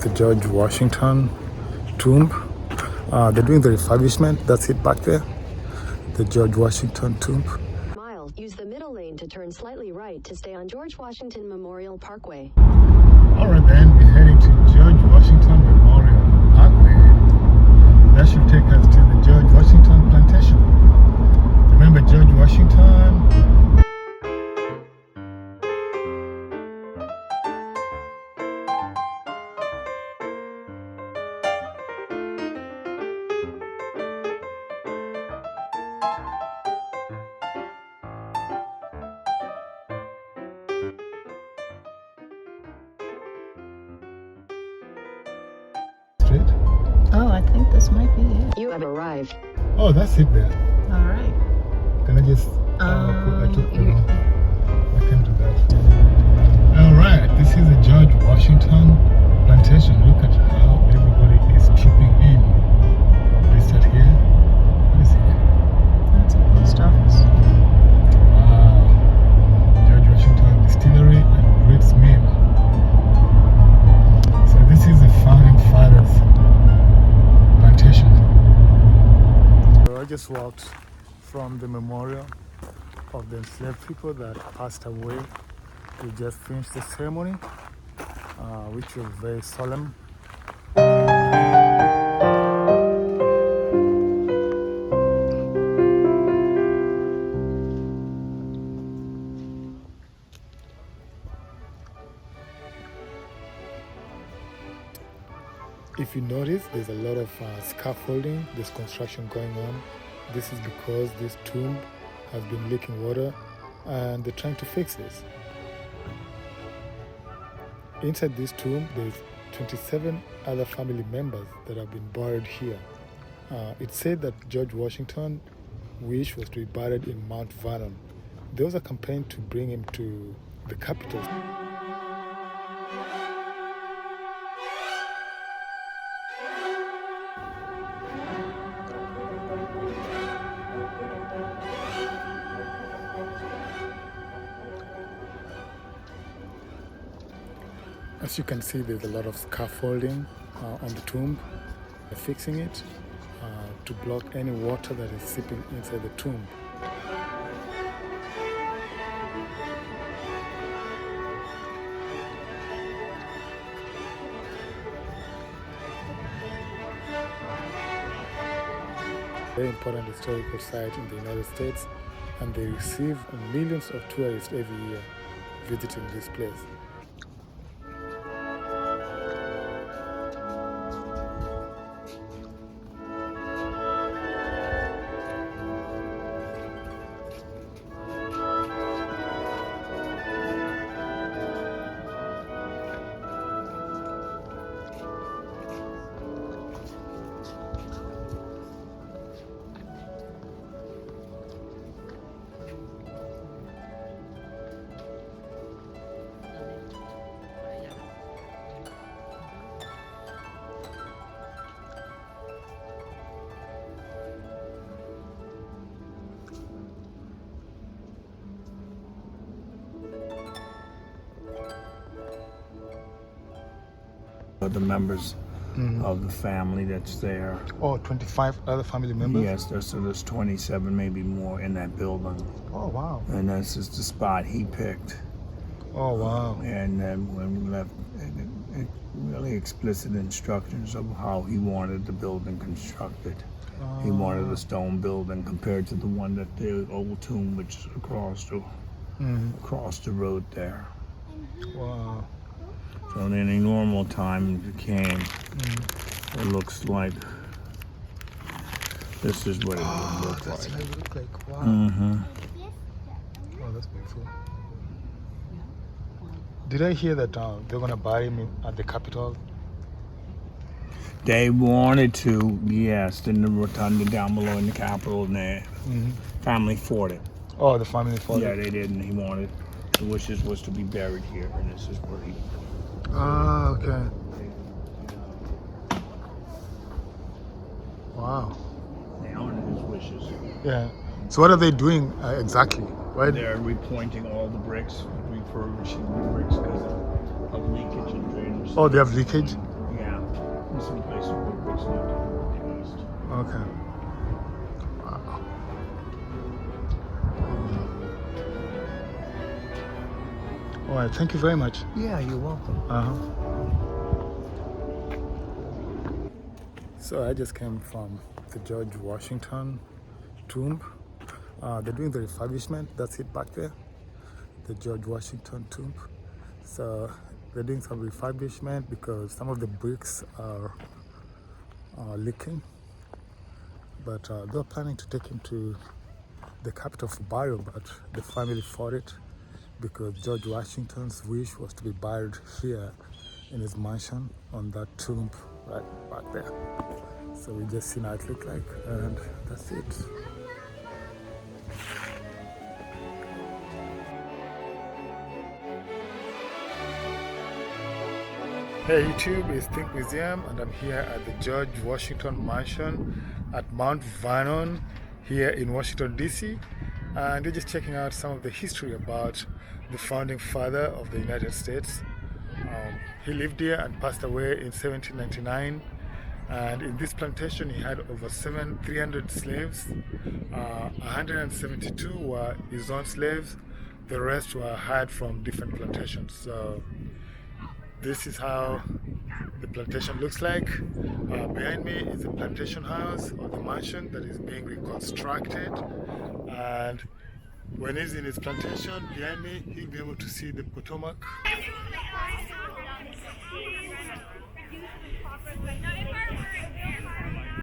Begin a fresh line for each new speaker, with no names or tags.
The George Washington tomb. They're doing the refurbishment. That's it back there. The George Washington tomb.
Use the middle lane to turn slightly right to stay on George Washington Memorial Parkway.
Alright then, we're heading to George Washington Memorial Parkway. That should take us to the George Washington Plantation. Remember George Washington?
Oh, I think this might be it.
You have arrived.
Oh, that's it there.
All right.
Can I just I took the wrong. I can do that. Alright, this is the George Washington Plantation. Look at how everybody is chipping in. They start here. What is it?
That's a post office.
Wow. George Washington Distillery and Grits Mill. So this is the founding fathers plantation. So I just walked from the memorial of the enslaved people that passed away. We just finished the ceremony, which was very solemn. If you notice, there's a lot of scaffolding, there's construction going on. This is because this tomb has been leaking water and they're trying to fix this. Inside this tomb, there's 27 other family members that have been buried here. It's said that George Washington's wish was to be buried in Mount Vernon. There was a campaign to bring him to the capital. As you can see, there's a lot of scaffolding on the tomb. They're fixing it to block any water that is seeping inside the tomb. Very important historical site in the United States, and they receive millions of tourists every year visiting this place.
The members of the family that's there.
Oh, 25 other family members?
Yes, there's 27, maybe more in that building.
Oh, wow.
And that's just the spot he picked.
Oh, wow.
And then when we left, really explicit instructions of how he wanted the building constructed. He wanted a stone building compared to the one that the old tomb, which is across the road there.
Wow.
So in any normal time it came, it looks like this is what it would look
That's
like.
what it look like. Wow. Oh, that's beautiful. Did I hear that they're gonna bury him at the Capitol?
They wanted to, yes, in the rotunda down below in the Capitol, and the family fought it.
Oh, the family fought
Yeah,
it.
they didn't. He wanted, the wishes was to be buried here, and this is where he.
Ah, okay. Wow.
They honored his wishes.
Yeah. So what are they doing exactly? Why?
They're repointing all the bricks, refurbishing the bricks because of leakage and drainage.
Oh, they have leakage?
In some places where bricks need to be replaced.
Okay. Wow. All right, thank you very much.
Yeah, you're welcome.
So I just came from the George Washington tomb. They're doing the refurbishment. That's it back there, the George Washington tomb. So they're doing some refurbishment because some of the bricks are leaking. But they're planning to take him to the capital for burial, but the family fought it because George Washington's wish was to be buried here in his mansion on that tomb right back there. So we just seen how it looked like, and that's it. Hey YouTube, it's Think Museum, and I'm here at the George Washington Mansion at Mount Vernon here in Washington DC, and we're just checking out some of the history about the founding father of the United States. He lived here and passed away in 1799, and in this plantation he had over 300 slaves. 172 were his own slaves, the rest were hired from different plantations. So this is how the plantation looks like. Behind me is the plantation house or the mansion that is being reconstructed, and when he's in his plantation behind me, he'll be able to see the Potomac.